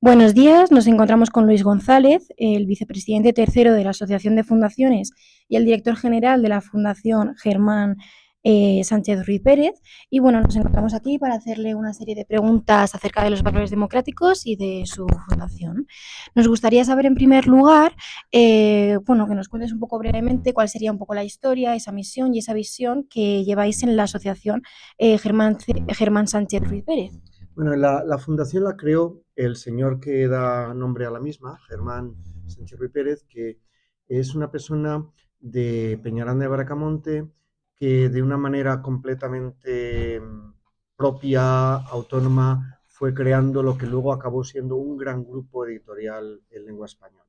Buenos días, nos encontramos con Luis González, el vicepresidente tercero de la Asociación de Fundaciones y el director general de la Fundación Germán Sánchez Ruiz Pérez. Y bueno, nos encontramos aquí para hacerle una serie de preguntas acerca de los valores democráticos y de su fundación. Nos gustaría saber en primer lugar, que nos cuentes un poco brevemente cuál sería un poco la historia, esa misión y esa visión que lleváis en la Asociación Germán Sánchez Ruiz Pérez. Bueno, la fundación la creó el señor que da nombre a la misma, Germán Sánchez Ruiz Pérez, que es una persona de Peñaranda de Bracamonte que de una manera completamente propia, autónoma, fue creando lo que luego acabó siendo un gran grupo editorial en lengua española.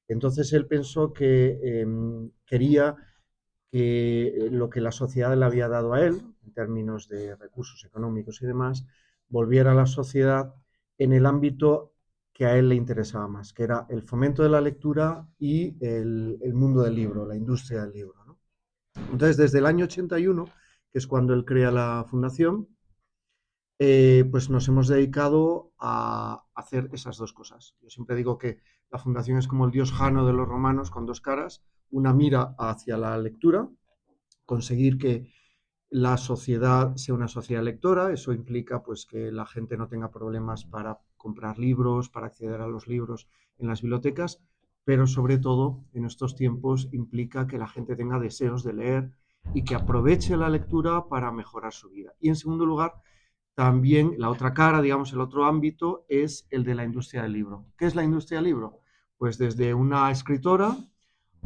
Entonces él pensó que quería que lo que la sociedad le había dado a él, en términos de recursos económicos y demás, volviera a la sociedad en el ámbito que a él le interesaba más, que era el fomento de la lectura y el mundo del libro, la industria del libro, ¿no? Entonces, desde el año 81, que es cuando él crea la fundación, pues nos hemos dedicado a hacer esas dos cosas. Yo siempre digo que la fundación es como el dios Jano de los romanos con dos caras, una mira hacia la lectura, conseguir que la sociedad sea una sociedad lectora. Eso implica pues que la gente no tenga problemas para comprar libros, para acceder a los libros en las bibliotecas, pero sobre todo en estos tiempos implica que la gente tenga deseos de leer y que aproveche la lectura para mejorar su vida. Y en segundo lugar, también la otra cara, digamos, el otro ámbito es el de la industria del libro. ¿Qué es la industria del libro? Pues desde una escritora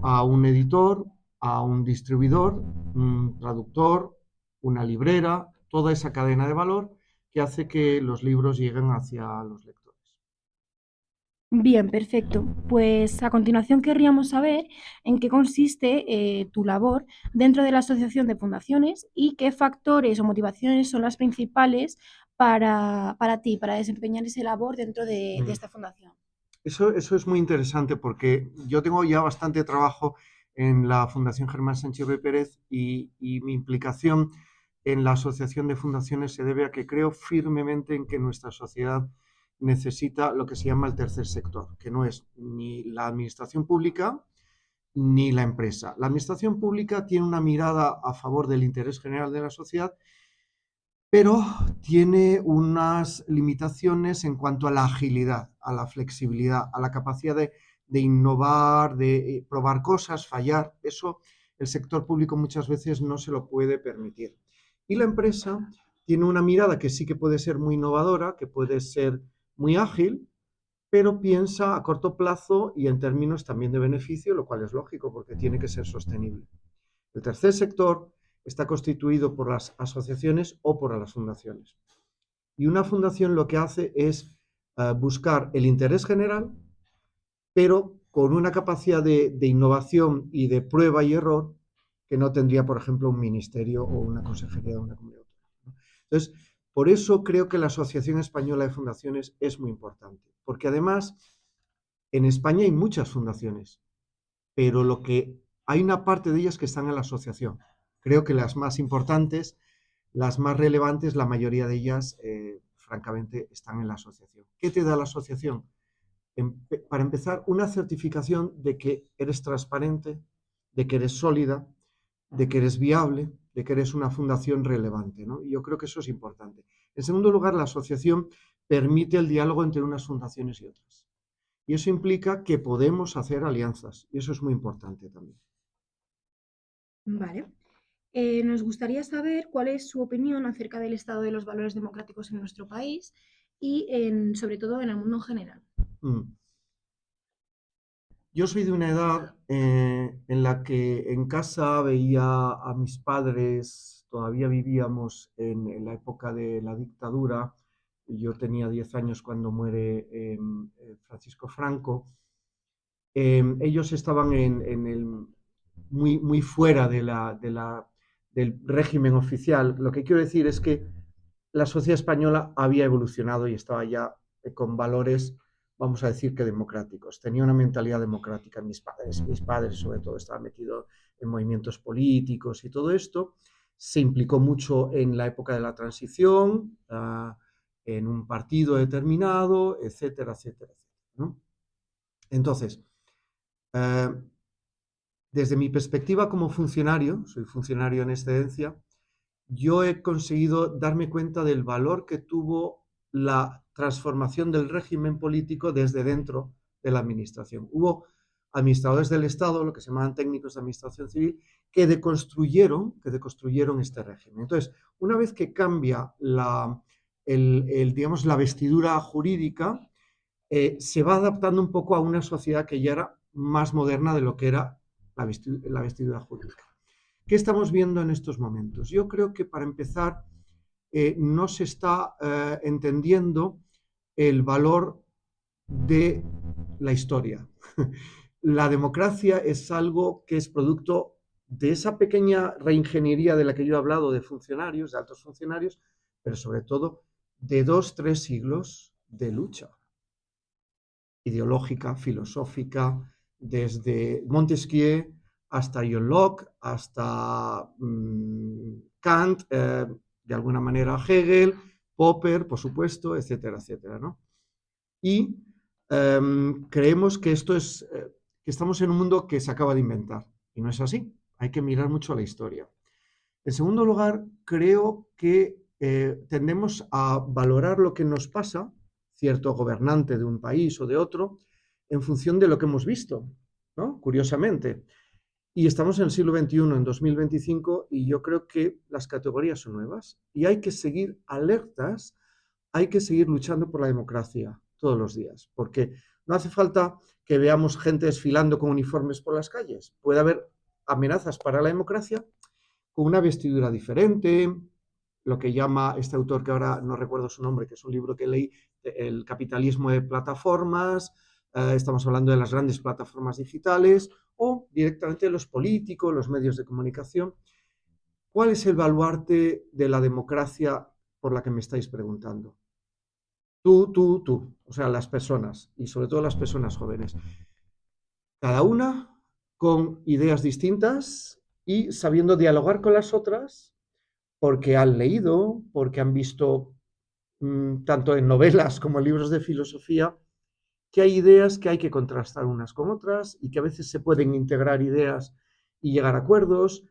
a un editor, a un distribuidor, un traductor, una librera, toda esa cadena de valor que hace que los libros lleguen hacia los lectores. Bien, perfecto. Pues a continuación querríamos saber en qué consiste tu labor dentro de la Asociación de Fundaciones y qué factores o motivaciones son las principales para ti, para desempeñar esa labor dentro de esta fundación. Eso es muy interesante porque yo tengo ya bastante trabajo en la Fundación Germán Sánchez Ruiz Pérez y mi implicación en la Asociación de Fundaciones se debe a que creo firmemente en que nuestra sociedad necesita lo que se llama el tercer sector, que no es ni la administración pública ni la empresa. La administración pública tiene una mirada a favor del interés general de la sociedad, pero tiene unas limitaciones en cuanto a la agilidad, a la flexibilidad, a la capacidad de innovar, de probar cosas, fallar. Eso el sector público muchas veces no se lo puede permitir. Y la empresa tiene una mirada que sí que puede ser muy innovadora, que puede ser muy ágil, pero piensa a corto plazo y en términos también de beneficio, lo cual es lógico porque tiene que ser sostenible. El tercer sector está constituido por las asociaciones o por las fundaciones. Y una fundación lo que hace es buscar el interés general, pero con una capacidad de innovación y de prueba y error que no tendría, por ejemplo, un ministerio o una consejería de una comunidad autónoma. Entonces, por eso creo que la Asociación Española de Fundaciones es muy importante, porque además en España hay muchas fundaciones, pero lo que hay una parte de ellas que están en la asociación. Creo que las más importantes, las más relevantes, la mayoría de ellas, francamente, están en la asociación. ¿Qué te da la asociación? Para empezar, una certificación de que eres transparente, de que eres sólida, de que eres viable, de que eres una fundación relevante, ¿no? Y yo creo que eso es importante. En segundo lugar, la asociación permite el diálogo entre unas fundaciones y otras. Y eso implica que podemos hacer alianzas, y eso es muy importante también. Vale. Nos gustaría saber cuál es su opinión acerca del estado de los valores democráticos en nuestro país y sobre todo en el mundo en general. Mm. Yo soy de una edad en la que en casa veía a mis padres, todavía vivíamos en la época de la dictadura. Yo tenía 10 años cuando muere Francisco Franco. Ellos estaban muy fuera del régimen oficial. Lo que quiero decir es que la sociedad española había evolucionado y estaba ya con valores, vamos a decir que democráticos. Tenía una mentalidad democrática. Mis padres sobre todo estaban metidos en movimientos políticos y todo esto. Se implicó mucho en la época de la transición, en un partido determinado, etcétera, etcétera, etcétera, ¿no? Entonces, desde mi perspectiva como funcionario, soy funcionario en excedencia, yo he conseguido darme cuenta del valor que tuvo la transformación del régimen político desde dentro de la administración. Hubo administradores del Estado, lo que se llamaban técnicos de administración civil, que deconstruyeron este régimen. Entonces, una vez que cambia digamos, la vestidura jurídica, se va adaptando un poco a una sociedad que ya era más moderna de lo que era la vestidura jurídica. ¿Qué estamos viendo en estos momentos? Yo creo que para empezar no se está entendiendo el valor de la historia. La democracia es algo que es producto de esa pequeña reingeniería de la que yo he hablado de funcionarios, de altos funcionarios, pero sobre todo de 2-3 siglos de lucha ideológica, filosófica, desde Montesquieu hasta John Locke, hasta Kant, de alguna manera Hegel, Popper, por supuesto, etcétera, etcétera, ¿no? Y creemos que que estamos en un mundo que se acaba de inventar, y no es así. Hay que mirar mucho la historia. En segundo lugar, creo que tendemos a valorar lo que nos pasa, cierto gobernante de un país o de otro, en función de lo que hemos visto, ¿no? Curiosamente. Y estamos en el siglo XXI, en 2025, y yo creo que las categorías son nuevas y hay que seguir alertas, hay que seguir luchando por la democracia todos los días, porque no hace falta que veamos gente desfilando con uniformes por las calles. Puede haber amenazas para la democracia con una vestidura diferente, lo que llama este autor, que ahora no recuerdo su nombre, que es un libro que leí, El capitalismo de plataformas, estamos hablando de las grandes plataformas digitales, o directamente los políticos, los medios de comunicación. ¿Cuál es el baluarte de la democracia por la que me estáis preguntando? Tú, o sea, las personas, y sobre todo las personas jóvenes. Cada una con ideas distintas y sabiendo dialogar con las otras porque han leído, porque han visto tanto en novelas como en libros de filosofía, que hay ideas que hay que contrastar unas con otras y que a veces se pueden integrar ideas y llegar a acuerdos,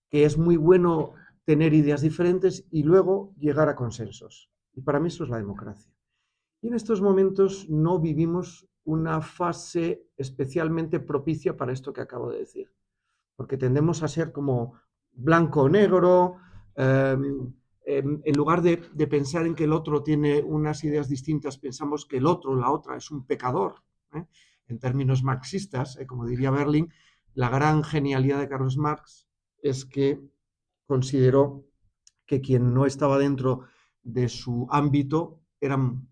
que es muy bueno tener ideas diferentes y luego llegar a consensos. Y para mí eso es la democracia. Y en estos momentos no vivimos una fase especialmente propicia para esto que acabo de decir, porque tendemos a ser como blanco o negro, en lugar de pensar en que el otro tiene unas ideas distintas, pensamos que el otro, la otra, es un pecador. ¿Eh? En términos marxistas, como diría Berling, la gran genialidad de Carlos Marx es que consideró que quien no estaba dentro de su ámbito eran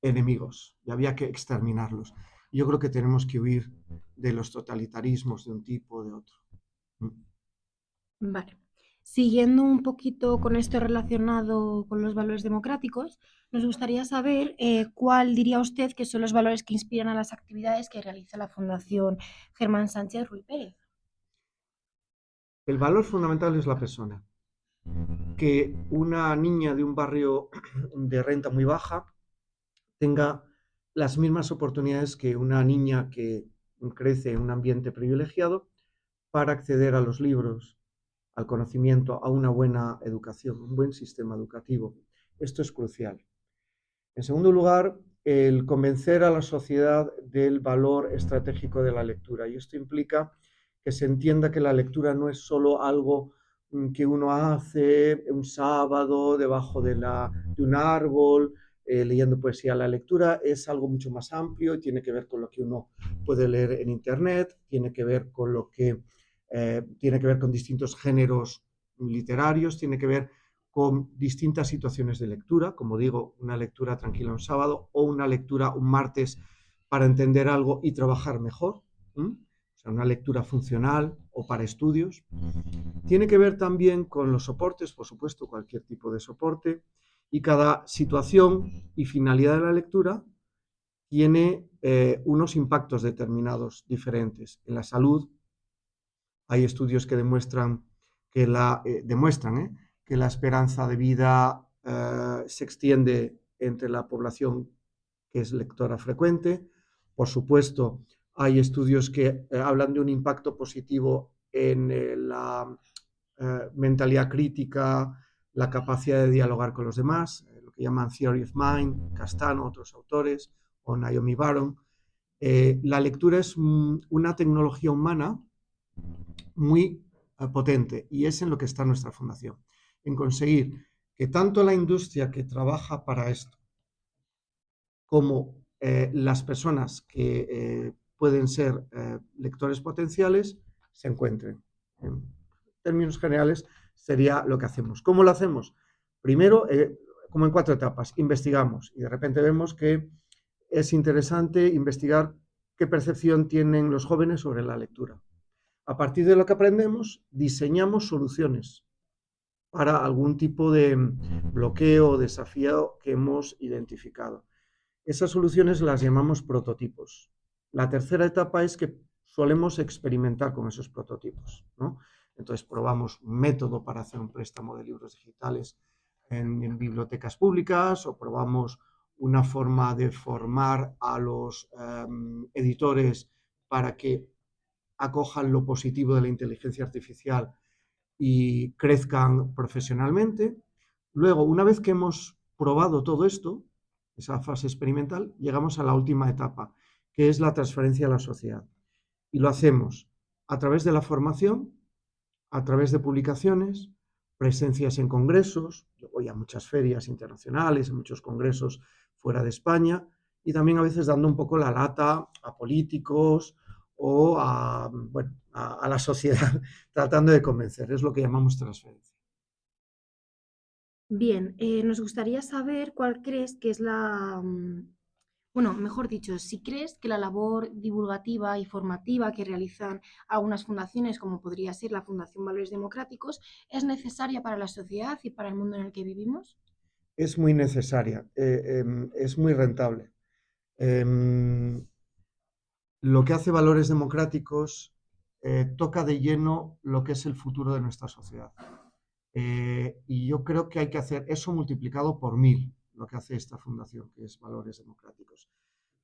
enemigos y había que exterminarlos. Yo creo que tenemos que huir de los totalitarismos de un tipo o de otro. Vale. Siguiendo un poquito con esto relacionado con los valores democráticos, nos gustaría saber cuál diría usted que son los valores que inspiran a las actividades que realiza la Fundación Germán Sánchez Ruy Pérez. El valor fundamental es la persona. Que una niña de un barrio de renta muy baja tenga las mismas oportunidades que una niña que crece en un ambiente privilegiado para acceder a los libros, al conocimiento, a una buena educación, un buen sistema educativo. Esto es crucial. En segundo lugar, el convencer a la sociedad del valor estratégico de la lectura. Y esto implica que se entienda que la lectura no es solo algo que uno hace un sábado debajo de un árbol, leyendo poesía. La lectura es algo mucho más amplio y tiene que ver con lo que uno puede leer en Internet, tiene que ver con tiene que ver con distintos géneros literarios, tiene que ver con distintas situaciones de lectura, como digo, una lectura tranquila un sábado o una lectura un martes para entender algo y trabajar mejor, o sea, una lectura funcional o para estudios. Tiene que ver también con los soportes, por supuesto, cualquier tipo de soporte, y cada situación y finalidad de la lectura tiene unos impactos determinados diferentes. En la salud hay estudios que demuestran que que la esperanza de vida se extiende entre la población que es lectora frecuente. Por supuesto, hay estudios que hablan de un impacto positivo en la mentalidad crítica, la capacidad de dialogar con los demás, lo que llaman Theory of Mind, Castano, otros autores, o Naomi Baron. La lectura es una tecnología humana muy potente y es en lo que está nuestra fundación, en conseguir que tanto la industria que trabaja para esto como las personas que pueden ser lectores potenciales se encuentren. En términos generales sería lo que hacemos. ¿Cómo lo hacemos? Primero, como en 4 etapas, investigamos y de repente vemos que es interesante investigar qué percepción tienen los jóvenes sobre la lectura. A partir de lo que aprendemos, diseñamos soluciones para algún tipo de bloqueo o desafío que hemos identificado. Esas soluciones las llamamos prototipos. La tercera etapa es que solemos experimentar con esos prototipos, ¿no? Entonces probamos un método para hacer un préstamo de libros digitales en bibliotecas públicas, o probamos una forma de formar a los editores para que acojan lo positivo de la inteligencia artificial y crezcan profesionalmente. Luego, una vez que hemos probado todo esto, esa fase experimental, llegamos a la última etapa, que es la transferencia a la sociedad. Y lo hacemos a través de la formación, a través de publicaciones, presencias en congresos. Yo voy a muchas ferias internacionales, a muchos congresos fuera de España, y también a veces dando un poco la lata a políticos o a la sociedad, tratando de convencer. Es lo que llamamos transferencia. Bien, nos gustaría saber cuál crees que es bueno, mejor dicho, si crees que la labor divulgativa y formativa que realizan algunas fundaciones, como podría ser la Fundación Valores Democráticos, es necesaria para la sociedad y para el mundo en el que vivimos. Es muy necesaria, es muy rentable. Lo que hace Valores Democráticos toca de lleno lo que es el futuro de nuestra sociedad. Y yo creo que hay que hacer eso multiplicado por 1000, lo que hace esta fundación, que es Valores Democráticos,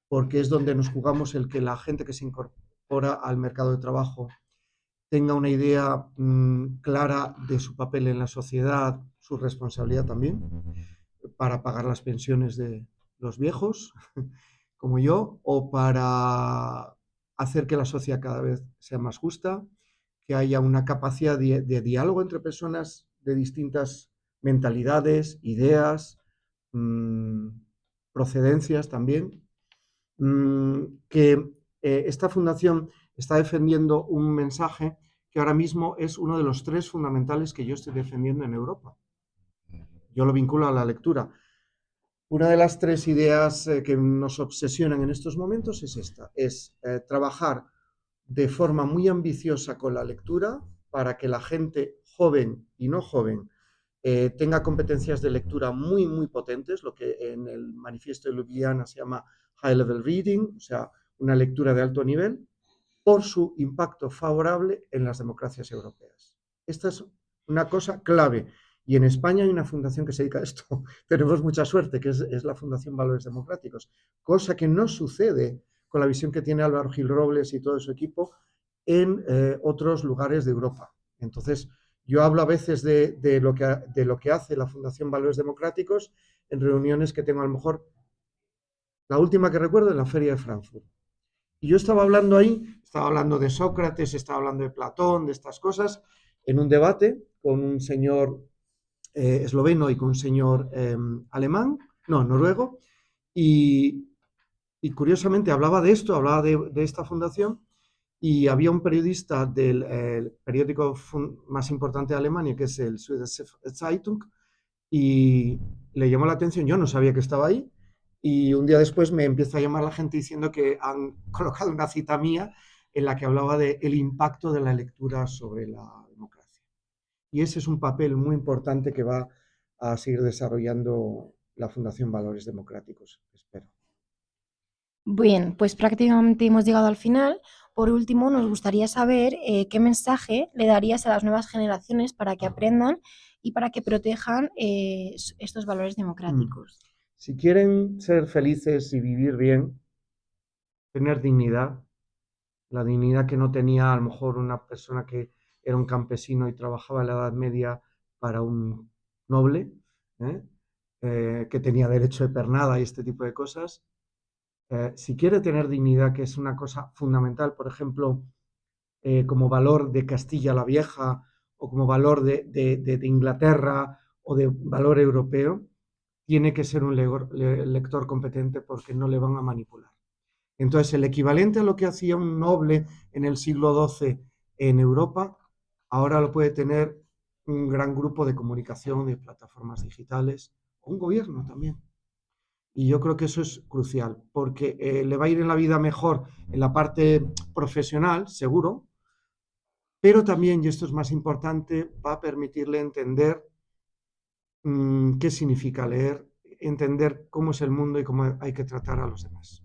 porque es donde nos jugamos el que la gente que se incorpora al mercado de trabajo tenga una idea clara de su papel en la sociedad, su responsabilidad también, para pagar las pensiones de los viejos, como yo, o para hacer que la sociedad cada vez sea más justa, que haya una capacidad de diálogo entre personas de distintas mentalidades, ideas, procedencias también, que esta fundación está defendiendo un mensaje que ahora mismo es uno de los 3 fundamentales que yo estoy defendiendo en Europa. Yo lo vinculo a la lectura. Una de las 3 ideas que nos obsesionan en estos momentos es esta, es trabajar de forma muy ambiciosa con la lectura para que la gente joven y no joven tenga competencias de lectura muy, muy potentes, lo que en el manifiesto de Ljubljana se llama High Level Reading, o sea, una lectura de alto nivel, por su impacto favorable en las democracias europeas. Esta es una cosa clave. Y en España hay una fundación que se dedica a esto. Tenemos mucha suerte, que es la Fundación Valores Democráticos, cosa que no sucede con la visión que tiene Álvaro Gil Robles y todo su equipo en otros lugares de Europa. Entonces, yo hablo a veces de lo que hace la Fundación Valores Democráticos en reuniones que tengo, a lo mejor, la última que recuerdo en la Feria de Frankfurt. Y yo estaba hablando ahí, estaba hablando de Sócrates, estaba hablando de Platón, de estas cosas, en un debate con un señor esloveno y con un señor alemán, no, noruego, y curiosamente hablaba de esto, hablaba de esta fundación, y había un periodista del periódico más importante de Alemania, que es el Süddeutsche Zeitung, y le llamó la atención, yo no sabía que estaba ahí, y un día después me empieza a llamar la gente diciendo que han colocado una cita mía en la que hablaba del impacto de la lectura sobre la democracia. Y ese es un papel muy importante que va a seguir desarrollando la Fundación Valores Democráticos, espero. Bien, pues prácticamente hemos llegado al final. Por último, nos gustaría saber qué mensaje le darías a las nuevas generaciones para que aprendan y para que protejan estos valores democráticos. Si quieren ser felices y vivir bien, tener dignidad, la dignidad que no tenía a lo mejor una persona que era un campesino y trabajaba en la Edad Media para un noble, ¿eh? Que tenía derecho de pernada y este tipo de cosas. Si quiere tener dignidad, que es una cosa fundamental, por ejemplo, como valor de Castilla la Vieja o como valor de Inglaterra o de valor europeo, tiene que ser un lector competente porque no le van a manipular. Entonces, el equivalente a lo que hacía un noble en el siglo XII en Europa, ahora lo puede tener un gran grupo de comunicación, de plataformas digitales, o un gobierno también. Y yo creo que eso es crucial, porque le va a ir en la vida mejor en la parte profesional, seguro, pero también, y esto es más importante, va a permitirle entender qué significa leer, entender cómo es el mundo y cómo hay que tratar a los demás.